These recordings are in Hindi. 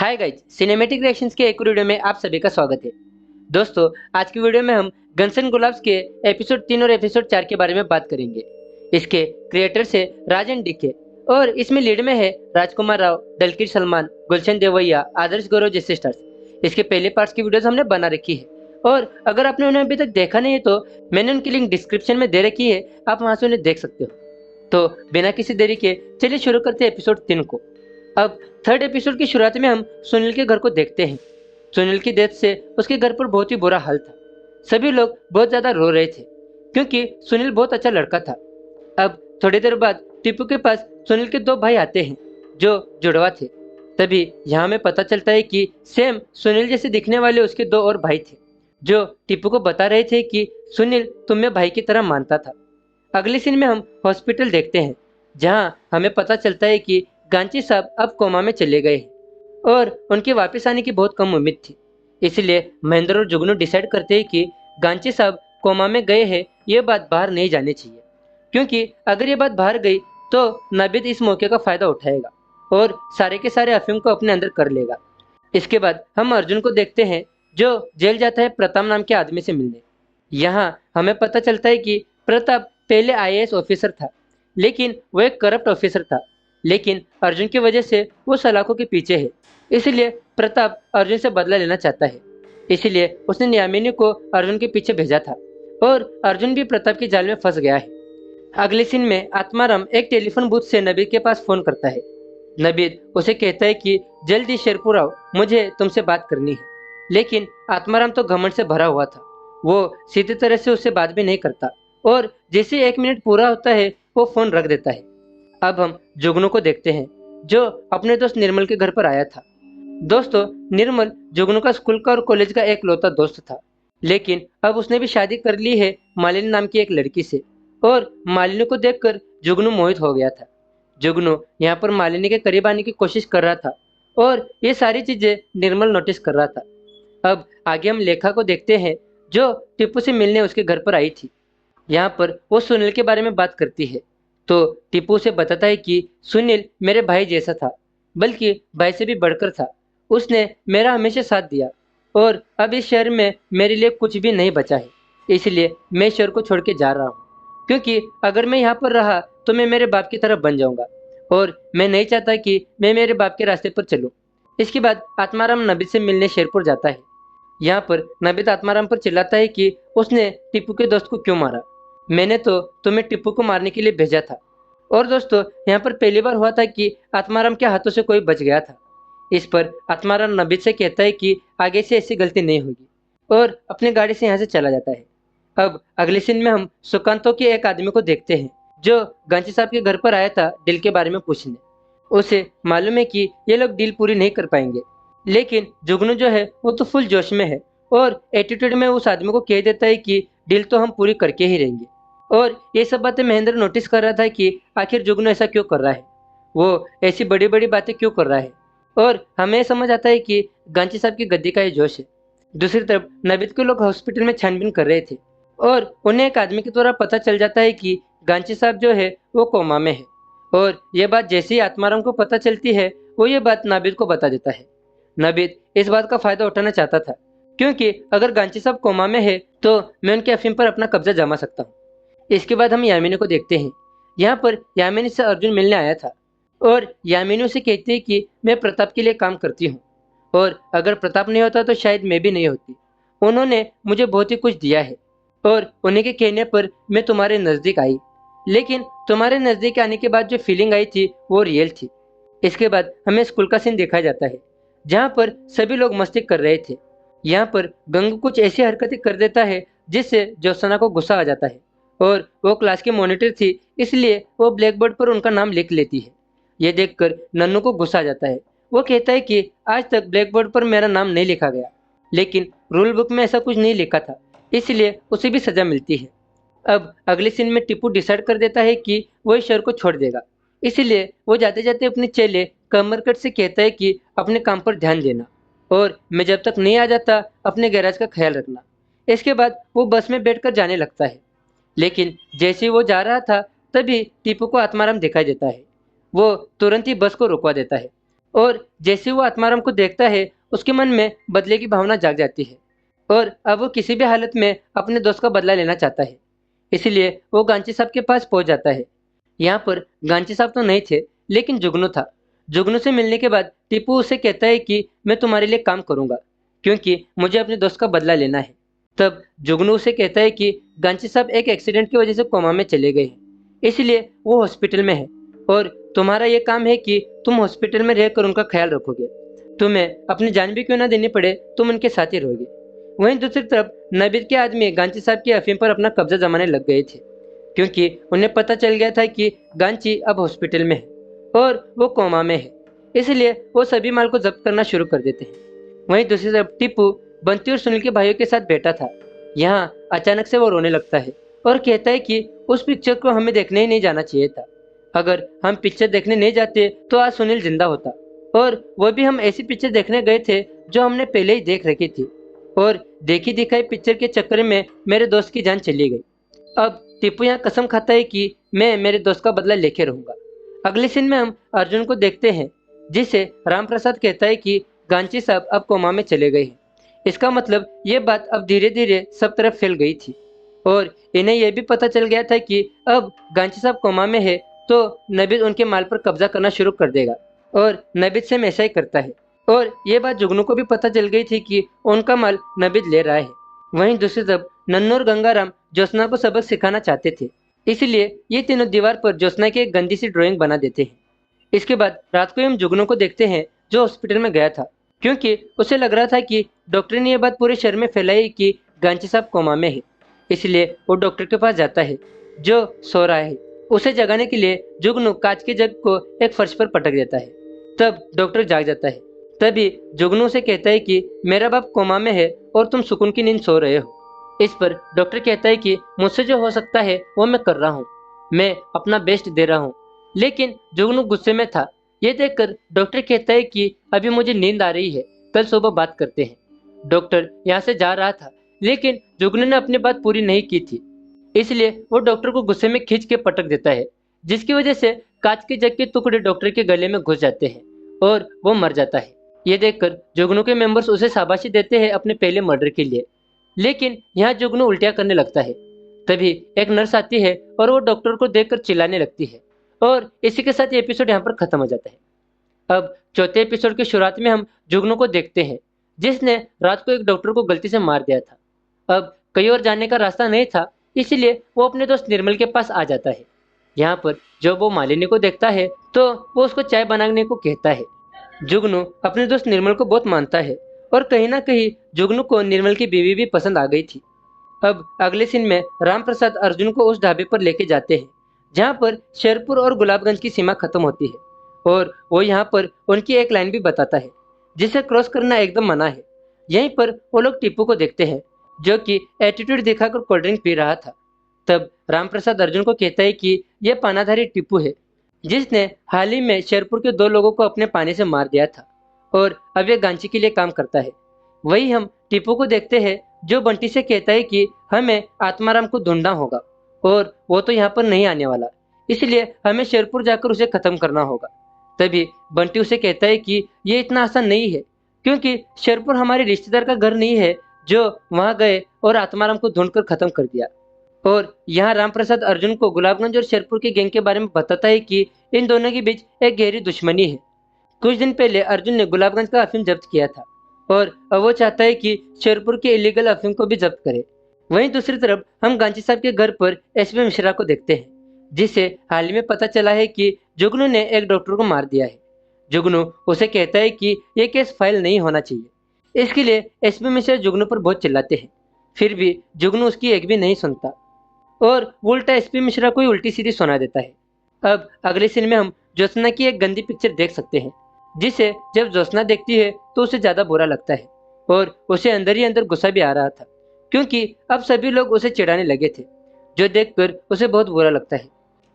हाय गाइज, सिनेमैटिक रिएक्शंस के एक वीडियो में आप सभी का स्वागत है। दोस्तों, आज की वीडियो में हम गन्स एंड गुलाब्स के एपिसोड 3 और एपिसोड 4 के बारे में बात करेंगे। इसके क्रिएटर्स है राजन डीके और इसमें लीड में है राजकुमार राव, दलकीर सलमान, गुलशन देवैया, आदर्श गौरव जैसे स्टार्स। इसके पहले पार्ट्स की वीडियोस हमने बना रखी है और अगर आपने उन्हें अभी तक देखा नहीं है तो मैंने उनकी लिंक डिस्क्रिप्शन में दे रखी है, आप वहां से उन्हें देख सकते हो। तो बिना किसी देरी के चलिए शुरू करते हैं एपिसोड 3 को। अब थर्ड एपिसोड की शुरुआत में हम सुनील के घर को देखते हैं। सुनील की डेथ से उसके घर पर बहुत ही बुरा हाल था। सभी लोग बहुत ज्यादा रो रहे थे क्योंकि सुनील बहुत अच्छा लड़का था। अब थोड़ी देर बाद टीपू के पास सुनील के दो भाई आते हैं जो जुड़वा थे। तभी यहाँ हमें पता चलता है कि सेम सुनील जैसे दिखने वाले उसके दो और भाई थे जो टीपू को बता रहे थे कि सुनील तुम्हें भाई की तरह मानता था। अगले सीन में हम हॉस्पिटल देखते हैं जहाँ हमें पता चलता है कि गांची साहब अब कोमा में चले गए हैं और उनके वापस आने की बहुत कम उम्मीद थी। इसलिए महेंद्र और जुगनू डिसाइड करते हैं कि गांची साहब कोमा में गए हैं, ये बात बाहर नहीं जानी चाहिए, क्योंकि अगर ये बात बाहर गई तो नाबिद इस मौके का फायदा उठाएगा और सारे के सारे अफीम को अपने अंदर कर लेगा। इसके बाद हम अर्जुन को देखते हैं जो जेल जाता है प्रताप नाम के आदमी से मिलने। यहाँ हमें पता चलता है कि प्रताप पहले आईएएस ऑफिसर था, लेकिन वो एक करप्ट ऑफिसर था। लेकिन अर्जुन की वजह से वो सलाखों के पीछे है, इसलिए प्रताप अर्जुन से बदला लेना चाहता है। इसलिए उसने यामिनी को अर्जुन के पीछे भेजा था और अर्जुन भी प्रताप की जाल में फंस गया है। अगले सीन में आत्माराम एक टेलीफोन बूथ से नबीद के पास फोन करता है। नबीद उसे कहता है कि जल्दी शेरपुर आओ, मुझे तुमसे बात करनी है। लेकिन आत्माराम तो घमंड से भरा हुआ था, वो सीधी तरह से उससे बात भी नहीं करता और जैसे 1 मिनट पूरा होता है वो फोन रख देता है। अब हम जुगनू को देखते हैं जो अपने दोस्त निर्मल के घर पर आया था। दोस्तों, निर्मल जुगनू का स्कूल का और कॉलेज का एक लौता दोस्त था, लेकिन अब उसने भी शादी कर ली है मालिनी नाम की एक लड़की से और मालिनी को देखकर जुगनू मोहित हो गया था। जुगनू यहाँ पर मालिनी के करीब आने की कोशिश कर रहा था और ये सारी चीजें निर्मल नोटिस कर रहा था। अब आगे हम लेखा को देखते हैं जो टीपू से मिलने उसके घर पर आई थी। यहाँ पर वो सुनील के बारे में बात करती है तो टीपू से बताता है कि सुनील मेरे भाई जैसा था, बल्कि भाई से भी बढ़कर था। उसने मेरा हमेशा साथ दिया और अब इस शहर में मेरे लिए कुछ भी नहीं बचा है, इसलिए मैं शहर को छोड़ के जा रहा हूँ, क्योंकि अगर मैं यहाँ पर रहा तो मैं मेरे बाप की तरफ बन जाऊंगा और मैं नहीं चाहता कि मैं मेरे बाप के रास्ते पर चलूँ। इसके बाद आत्माराम नबीद से मिलने शेरपुर जाता है। यहाँ पर नबीद आत्माराम पर चिल्लाता है कि उसने टीपू के दोस्त को क्यों मारा, मैंने तो तुम्हें टीपू को मारने के लिए भेजा था। और दोस्तों, यहाँ पर पहली बार हुआ था कि आत्माराम के हाथों से कोई बच गया था। इस पर आत्माराम नबीद से कहता है कि आगे से ऐसी गलती नहीं होगी और अपनी गाड़ी से यहाँ से चला जाता है। अब अगले सीन में हम सुकांतों के एक आदमी को देखते हैं जो गांची साहब के घर पर आया था डील के बारे में पूछने। उसे मालूम है कि ये लोग डील पूरी नहीं कर पाएंगे, लेकिन जुगनू जो है वो तो फुल जोश में है और एटीट्यूड में उस आदमी को कह देता है कि डील तो हम पूरी करके ही रहेंगे। और ये सब बातें महेंद्र नोटिस कर रहा था कि आखिर जुगनू ऐसा क्यों कर रहा है, वो ऐसी बड़ी बड़ी बातें क्यों कर रहा है। और हमें समझ आता है कि गांची साहब की गद्दी का ये जोश है। दूसरी तरफ नबीद के लोग हॉस्पिटल में छानबीन कर रहे थे और उन्हें एक आदमी के द्वारा पता चल जाता है कि गांची साहब जो है वो कोमा में है। और ये बात जैसे ही आत्माराम को पता चलती है वो ये बात नाबिद को बता देता है। नाबिद इस बात का फायदा उठाना चाहता था, क्योंकि अगर गांची साहब कोमा में है तो मैं उनके अफीम पर अपना कब्जा जमा सकता हूँ। इसके बाद हम यामिनी को देखते हैं। यहाँ पर यामिनी से अर्जुन मिलने आया था और यामिनी उसे कहती है कि मैं प्रताप के लिए काम करती हूँ और अगर प्रताप नहीं होता तो शायद मैं भी नहीं होती। उन्होंने मुझे बहुत ही कुछ दिया है और उन्हीं के कहने पर मैं तुम्हारे नज़दीक आई, लेकिन तुम्हारे नज़दीक आने के बाद जो फीलिंग आई थी वो रियल थी। इसके बाद हमें स्कूल का सीन दिखाया जाता है जहाँ पर सभी लोग मस्ती कर रहे थे। यहाँ पर गंगू कुछ ऐसी हरकतें कर देता है जिससे ज्योत्सना को गुस्सा आ जाता है और वो क्लास की मॉनिटर थी, इसलिए वो ब्लैक बोर्ड पर उनका नाम लिख लेती है। ये देखकर नन्नू को गुस्सा आ जाता है। वो कहता है कि आज तक ब्लैक बोर्ड पर मेरा नाम नहीं लिखा गया, लेकिन रूल बुक में ऐसा कुछ नहीं लिखा था, इसलिए उसे भी सजा मिलती है। अब अगले सीन में टीपू डिसाइड कर देता है कि वो इस शहर को छोड़ देगा, इसलिए वो जाते जाते अपने चेले कमरकट से कहता है कि अपने काम पर ध्यान देना और मैं जब तक नहीं आ जाता अपने गैराज का ख्याल रखना। इसके बाद वो बस में बैठकर जाने लगता है, लेकिन जैसे ही वो जा रहा था तभी टीपू को आत्माराम दिखाई देता है। वो तुरंत ही बस को रुकवा देता है और जैसे वो आत्माराम को देखता है उसके मन में बदले की भावना जाग जाती है और अब वो किसी भी हालत में अपने दोस्त का बदला लेना चाहता है। इसलिए वो गांची साहब के पास पहुंच जाता है। यहाँ पर गांची साहब तो नहीं थे, लेकिन जुगनू था। जुगनू से मिलने के बाद टीपू उसे कहता है कि मैं तुम्हारे लिए काम करूंगा क्योंकि मुझे अपने दोस्त का बदला लेना है। तब जुगनू उसे कहता है कि गांची साहब एक एक्सीडेंट की वजह से कोमा में चले गए हैं, इसलिए वो हॉस्पिटल में है और तुम्हारा ये काम है कि तुम हॉस्पिटल में रहकर उनका ख्याल रखोगे। तुम्हें अपनी जान भी क्यों ना देनी पड़े, तुम उनके साथ ही रहोगे। वहीं दूसरी तरफ नबीद के आदमी गांची साहब की अफीम पर अपना कब्जा जमाने लग गए थे क्योंकि उन्हें पता चल गया था कि गांची अब हॉस्पिटल में है और वो कोमा में है, इसलिए वो सभी माल को जब्त करना शुरू कर देते हैं। वहीं दूसरी तरफ टीपू बंटी और सुनील के भाइयों के साथ बैठा था। यहाँ अचानक से वो रोने लगता है और कहता है कि उस पिक्चर को हमें देखने ही नहीं जाना चाहिए था। अगर हम पिक्चर देखने नहीं जाते तो आज सुनील जिंदा होता, और वो भी हम ऐसी पिक्चर देखने गए थे जो हमने पहले ही देख रखी थी, और देखी दिखाई पिक्चर के चक्कर में मेरे दोस्त की जान चली गई। अब टीपू यहाँ कसम खाता है कि मैं मेरे दोस्त का बदला लेके रहूंगा। अगले सीन में हम अर्जुन को देखते हैं, जिसे राम प्रसाद कहता है कि गांची साहब अब कोमा में चले गए हैं। इसका मतलब ये बात अब धीरे धीरे सब तरफ फैल गई थी और इन्हें यह भी पता चल गया था कि अब गांची साहब कोमा में है तो नबीद उनके माल पर कब्जा करना शुरू कर देगा, और नबीद से ऐसा ही करता है। और ये बात जुगनू को भी पता चल गई थी कि उनका माल नबीद ले रहा है। वहीं दूसरी तरफ नन्नू और गंगाराम ज्योत्सना को सबक सिखाना चाहते थे, इसलिए ये तीनों दीवार पर ज्योत्सना की एक गंदी सी ड्राइंग बना देते हैं। इसके बाद रात को हम जुगनू को देखते हैं जो हॉस्पिटल में गया था क्योंकि उसे लग रहा था कि डॉक्टर ने यह बात पूरे शहर में फैलाई कि गांची साहब कोमा में है। इसलिए वो डॉक्टर के पास जाता है जो सो रहा है। उसे जगाने के लिए जुगनू कांच के जग को एक फर्श पर पटक देता है। तब डॉक्टर जाग जाता है। तभी जुगनू से कहता है कि मेरा बाप कोमा में है और तुम सुकून की नींद सो रहे हो। इस पर डॉक्टर कहता है कि मुझसे जो हो सकता है वो मैं कर रहा हूँ, मैं अपना बेस्ट दे रहा हूँ। लेकिन जुगनू गुस्से में था। ये देखकर डॉक्टर कहता है कि अभी मुझे नींद आ रही है, कल सुबह बात करते हैं। डॉक्टर यहाँ से जा रहा था, लेकिन जुगनू ने अपनी बात पूरी नहीं की थी, इसलिए वो डॉक्टर को गुस्से में खींच के पटक देता है, जिसकी वजह से कांच के जग के टुकड़े डॉक्टर के गले में घुस जाते हैं और वो मर जाता है। ये देखकर जुगनू के मेंबर्स उसे शाबाशी देते हैं अपने पहले मर्डर के लिए, लेकिन यहाँ जुगनू उल्टियाँ करने लगता है। तभी एक नर्स आती है और वो डॉक्टर को देखकर चिल्लाने लगती है, और इसी के साथ ये एपिसोड यहाँ पर खत्म हो जाता है। अब चौथे एपिसोड की शुरुआत में हम जुगनू को देखते हैं, जिसने रात को एक डॉक्टर को गलती से मार दिया था। अब कहीं और जाने का रास्ता नहीं था, इसलिए वो अपने दोस्त निर्मल के पास आ जाता है। यहाँ पर जब वो मालिनी को देखता है तो वो उसको चाय बनाने को कहता है। जुगनू अपने दोस्त निर्मल को बहुत मानता है और कहीं ना कहीं जुगनू को निर्मल की बीवी भी पसंद आ गई थी। अब अगले सीन में राम प्रसाद अर्जुन को उस ढाबे पर लेके जाते हैं जहाँ पर शेरपुर और गुलाबगंज की सीमा खत्म होती है, और वो यहाँ पर उनकी एक लाइन भी बताता है जिसे क्रॉस करना एकदम मना है। यहीं पर वो लोग टीपू को देखते हैं जो कि एटीट्यूड दिखाकर कोल्ड ड्रिंक पी रहा था। तब रामप्रसाद अर्जुन को कहता है कि यह पानाधारी टीपू है जिसने हाल ही में शेरपुर के 2 लोगों को अपने पानी से मार दिया था और अब ये गांची के लिए काम करता है। वही हम टीपू को देखते हैं जो बंटी से कहता है कि हमें आत्माराम को ढूंढना होगा और वो तो यहाँ पर नहीं आने वाला, इसलिए हमें शेरपुर जाकर उसे खत्म करना होगा। तभी बंटी उसे कहता है कि ये इतना आसान नहीं है क्योंकि शेरपुर हमारे रिश्तेदार का घर नहीं है जो वहां गए और आत्माराम को ढूंढकर खत्म कर दिया। और यहाँ रामप्रसाद अर्जुन को गुलाबगंज और शेरपुर की गैंग के बारे में बताता है कि इन दोनों के बीच एक गहरी दुश्मनी है। कुछ दिन पहले अर्जुन ने गुलाबगंज का अफीम जब्त किया था और अब वो चाहता है कि शेरपुर के इलीगल अफीम को भी जब्त करे। वहीं दूसरी तरफ हम गांची साहब के घर पर एसपी मिश्रा को देखते हैं, जिसे हाल ही में पता चला है कि जुगनू ने एक डॉक्टर को मार दिया है। जुगनू उसे कहता है कि यह केस फाइल नहीं होना चाहिए। इसके लिए एसपी मिश्रा जुगनू पर बहुत चिल्लाते हैं, फिर भी जुगनू उसकी एक भी नहीं सुनता और उल्टा एसपी मिश्रा को ही उल्टी सीधी सुना देता है। अब अगले सीन में हम ज्योत्सना की एक गंदी पिक्चर देख सकते हैं, जिसे जब ज्योत्सना देखती है तो उसे ज्यादा बुरा लगता है और उसे अंदर ही अंदर गुस्सा भी आ रहा था क्योंकि अब सभी लोग उसे चिढ़ाने लगे थे, जो देखकर उसे बहुत बुरा लगता है।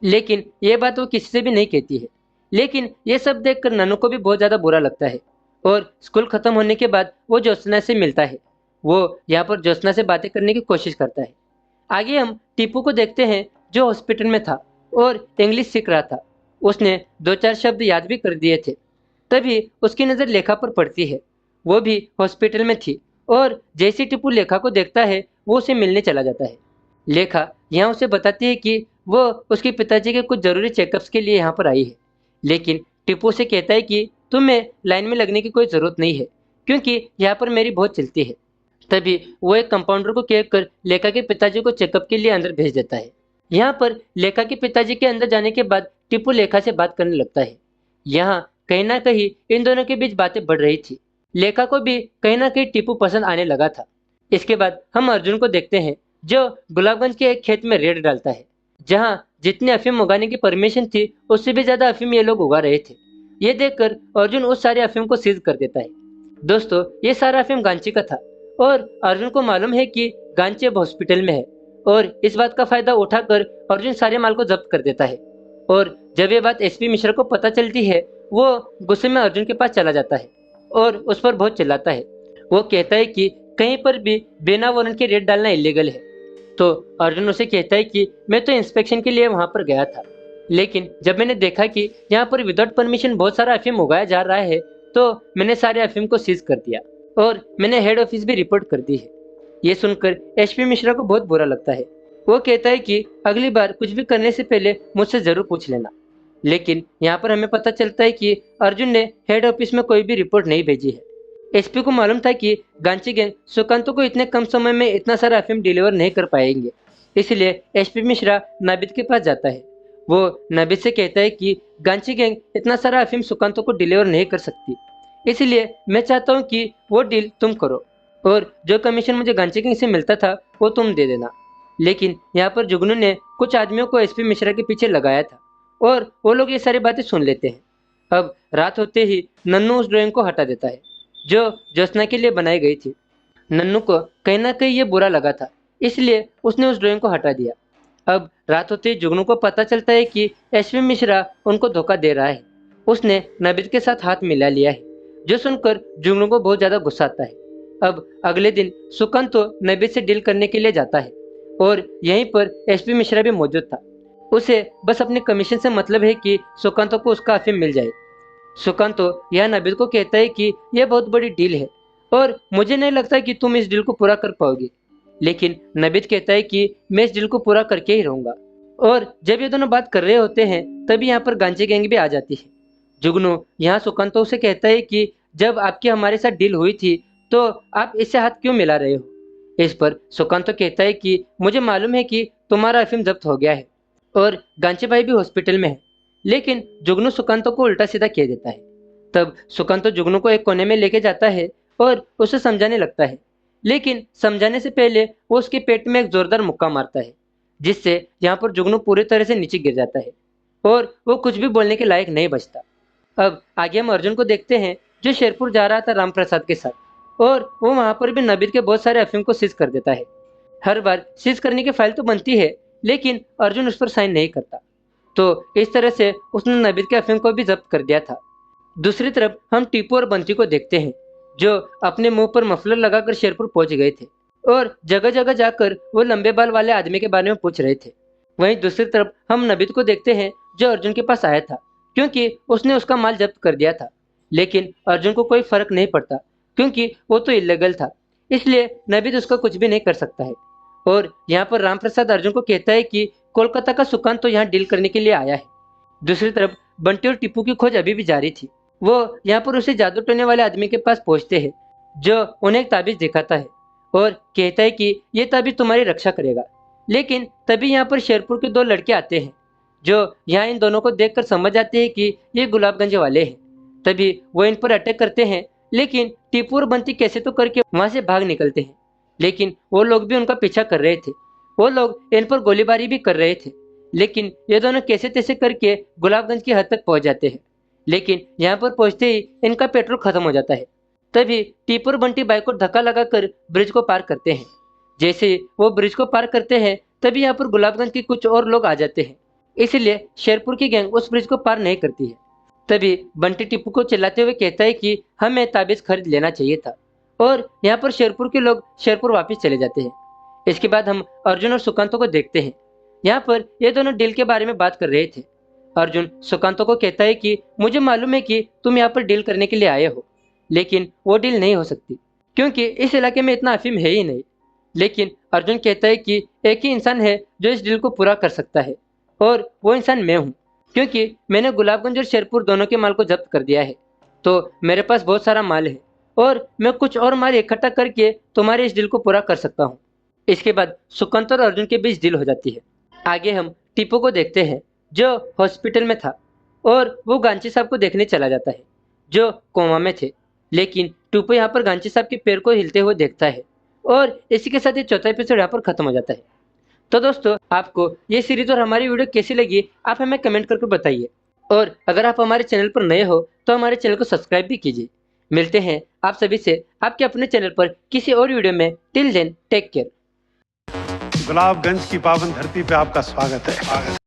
लेकिन यह बात वो किसी से भी नहीं कहती है। लेकिन यह सब देखकर नन्नू को भी बहुत ज्यादा बुरा लगता है और स्कूल खत्म होने के बाद वो ज्योत्सना से मिलता है। वो यहाँ पर ज्योत्सना से बातें करने की कोशिश करता है। आगे हम टीपू को देखते हैं जो हॉस्पिटल में था और इंग्लिश सीख रहा था। उसने 2-4 शब्द याद भी कर दिए थे। तभी उसकी नज़र लेखा पर पड़ती है। वो भी हॉस्पिटल में थी और जैसे टीपू लेखा को देखता है वो उसे मिलने चला जाता है। लेखा यहाँ उसे बताती है कि वो उसके पिताजी के कुछ ज़रूरी चेकअप्स के लिए यहाँ पर आई है, लेकिन टीपू उसे कहता है कि तुम्हें लाइन में लगने की कोई ज़रूरत नहीं है क्योंकि यहाँ पर मेरी बहुत चलती है। तभी वो एक कंपाउंडर को कहकर लेखा के पिताजी को चेकअप के लिए अंदर भेज देता है। यहाँ पर लेखा के पिताजी के अंदर जाने के बाद टीपू लेखा से बात करने लगता है। यहाँ कहीं ना कहीं इन दोनों के बीच बातें बढ़ रही थी। लेखा को भी कहीं ना कहीं टीपू पसंद आने लगा था। इसके बाद हम अर्जुन को देखते हैं जो गुलाबगंज के एक खेत में रेड डालता है, जहाँ जितनी अफीम उगाने की परमिशन थी उससे भी ज्यादा अफीम ये लोग उगा रहे थे। ये देखकर अर्जुन उस सारी अफीम को सीज कर देता है। दोस्तों, ये सारा अफीम गांची का था और अर्जुन को मालूम है कि गांची अब हॉस्पिटल में है और इस बात का फायदा उठाकर अर्जुन सारे माल को जब्त कर देता है। और जब ये बात एसपी मिश्रा को पता चलती है वो गुस्से में अर्जुन के पास चला जाता है और उस पर बहुत चिल्लाता है। वो कहता है कि कहीं पर भी बिना वारंट के रेड डालना इलीगल है। तो अर्जुन उसे कहता है कि मैं तो इंस्पेक्शन के लिए वहां पर गया था, लेकिन जब मैंने देखा कि यहाँ पर विदाउट परमिशन बहुत सारा अफीम उगाया जा रहा है तो मैंने सारे अफीम को सीज कर दिया और मैंने हेड ऑफिस भी रिपोर्ट कर दी है। ये सुनकर एसपी मिश्रा को बहुत बुरा लगता है। वो कहता है कि अगली बार कुछ भी करने से पहले मुझसे जरूर पूछ लेना। लेकिन यहाँ पर हमें पता चलता है कि अर्जुन ने हेड ऑफिस में कोई भी रिपोर्ट नहीं भेजी है। एसपी को मालूम था कि गांची गैंग सुकांतों को इतने कम समय में इतना सारा अफीम डिलीवर नहीं कर पाएंगे, इसलिए एसपी मिश्रा नाबिद के पास जाता है। वो नाबिद से कहता है कि गांची गैंग इतना सारा अफीम सुकांतों को डिलीवर नहीं कर सकती, इसलिए मैं चाहता हूँ कि वो डील तुम करो और जो कमीशन मुझे गांची गैंग से मिलता था वो तुम दे देना। लेकिन यहाँ पर जुगनू ने कुछ आदमियों को एसपी मिश्रा के पीछे लगाया था और वो लोग ये सारी बातें सुन लेते हैं। अब रात होते ही नन्नू उस ड्राइंग को हटा देता है जो ज्योत्सना के लिए बनाई गई थी। नन्नू को कहीं ना कहीं ये बुरा लगा था, इसलिए उसने उस ड्राइंग को हटा दिया। अब रात होते ही जुगनू को पता चलता है कि एसपी मिश्रा उनको धोखा दे रहा है। उसने नबीद के साथ हाथ मिला लिया है, जो सुनकर जुगनू को बहुत ज्यादा गुस्सा आता है। अब अगले दिन सुकांत तो नबीद से डील करने के लिए जाता है और यहीं पर एसपी मिश्रा भी मौजूद था। उसे बस अपने कमीशन से मतलब है कि सुकांत को उसका अफीम मिल जाए। सुकांत तो यह नबीद को कहता है कि यह बहुत बड़ी डील है और मुझे नहीं लगता कि तुम इस डील को पूरा कर पाओगे। लेकिन नबीद कहता है कि मैं इस डील को पूरा करके ही रहूंगा। और जब ये दोनों बात कर रहे होते हैं तभी यहाँ पर गांजे गैंग भी आ जाती है। जुगनू यहाँ सुकांतो से कहता है कि जब आपकी हमारे साथ डील हुई थी तो आप इससे हाथ क्यों मिला रहे हो। इस पर सुकांतो कहता है कि मुझे मालूम है कि तुम्हारा अफीम जब्त हो गया है और गांचे भाई भी हॉस्पिटल में है। लेकिन जुगनू सुकांतो को उल्टा सीधा कह देता है। तब सुकांतो जुगनू को एक कोने में लेके जाता है और उसे समझाने लगता है, लेकिन समझाने से पहले वो उसके पेट में एक जोरदार मुक्का मारता है, जिससे यहाँ पर जुगनू पूरी तरह से नीचे गिर जाता है और वो कुछ भी बोलने के लायक नहीं बचता। अब आगे हम अर्जुन को देखते हैं जो शेरपुर जा रहा था राम प्रसाद के साथ और वो वहां पर भी नबीद के बहुत सारे अफीम को सीज कर देता है। हर बार सीज करने की फाइल तो बनती है, लेकिन अर्जुन उस पर साइन नहीं करता, तो इस तरह से उसने नबीद के अफीम को भी जब्त कर दिया था। दूसरी तरफ हम टीपू और बंटी को देखते हैं जो अपने मुंह पर मफलर लगाकर शेरपुर पहुंच गए थे और जगह जगह जाकर वो लंबे बाल वाले आदमी के बारे में पूछ रहे थे। वहीं दूसरी तरफ हम नबीद को देखते हैं जो अर्जुन के पास आया था क्योंकि उसने उसका माल जब्त कर दिया था। लेकिन अर्जुन को कोई फर्क नहीं पड़ता क्योंकि वो तो इल्लीगल था, इसलिए नबीद उसका कुछ भी नहीं कर सकता है। और यहाँ पर रामप्रसाद अर्जुन को कहता है कि कोलकाता का सुकांत तो यहाँ डील करने के लिए आया है। दूसरी तरफ बंटी और टीपू की खोज अभी भी जारी थी। वो यहाँ पर उसे जादू टोने वाले आदमी के पास पहुंचते हैं जो उन्हें एक ताबीज दिखाता है और कहता है कि ये ताबीज तुम्हारी रक्षा करेगा। लेकिन तभी यहाँ पर शेरपुर के दो लड़के आते हैं जो यहाँ इन दोनों को देखकर समझ जाते हैं कि ये गुलाबगंज वाले हैं। तभी वो इन पर अटैक करते हैं, लेकिन टीपू और बंटी कैसे तो करके वहां से भाग निकलते हैं। लेकिन वो लोग भी उनका पीछा कर रहे थे। वो लोग इन पर गोलीबारी भी कर रहे थे, लेकिन ये दोनों कैसे तैसे करके गुलाबगंज की हद तक पहुंच जाते हैं। लेकिन यहाँ पर पहुंचते ही इनका पेट्रोल खत्म हो जाता है। तभी टीपू और बंटी बाइक को धक्का लगाकर ब्रिज को पार करते हैं। जैसे ही वो ब्रिज को पार करते हैं तभी यहाँ पर गुलाबगंज के कुछ और लोग आ जाते हैं, इसलिए शेरपुर की गैंग उस ब्रिज को पार नहीं करती है। तभी बंटी टीपू को चिल्लाते हुए कहता है कि हमें ताबीज खरीद लेना चाहिए था और यहाँ पर शेरपुर के लोग शेरपुर वापस चले जाते हैं। इसके बाद हम अर्जुन और सुकांतों को देखते हैं। यहाँ पर ये दोनों डील के बारे में बात कर रहे थे। अर्जुन सुकांतो को कहता है कि मुझे मालूम है कि तुम यहाँ पर डील करने के लिए आए हो, लेकिन वो डील नहीं हो सकती क्योंकि इस इलाके में इतना अफीम है ही नहीं। लेकिन अर्जुन कहता है कि एक ही इंसान है जो इस डील को पूरा कर सकता है और वो इंसान मैं हूँ, क्योंकि मैंने गुलाबगंज और शेरपुर दोनों के माल को जब्त कर दिया है। तो मेरे पास बहुत सारा माल है और मैं कुछ और माल इकट्ठा करके तुम्हारे इस डील को पूरा कर सकता हूँ। इसके बाद सुकांत और अर्जुन के बीच डील हो जाती है। आगे हम टीपू को देखते हैं जो हॉस्पिटल में था और वो गांची साहब को देखने चला जाता है जो कोमा में थे। लेकिन टीपू यहाँ पर गांची साहब के पैर को हिलते हुए देखता है और इसी के साथ ये चौथा एपिसोड यहाँ पर खत्म हो जाता है। तो दोस्तों, आपको ये सीरीज और हमारी वीडियो कैसी लगी आप हमें कमेंट करके बताइए, और अगर आप हमारे चैनल पर नए हो तो हमारे चैनल को सब्सक्राइब भी कीजिए। मिलते हैं आप सभी से आपके अपने चैनल पर किसी और वीडियो में। Till then take care. Gulabganj की पावन धरती पे आपका स्वागत है।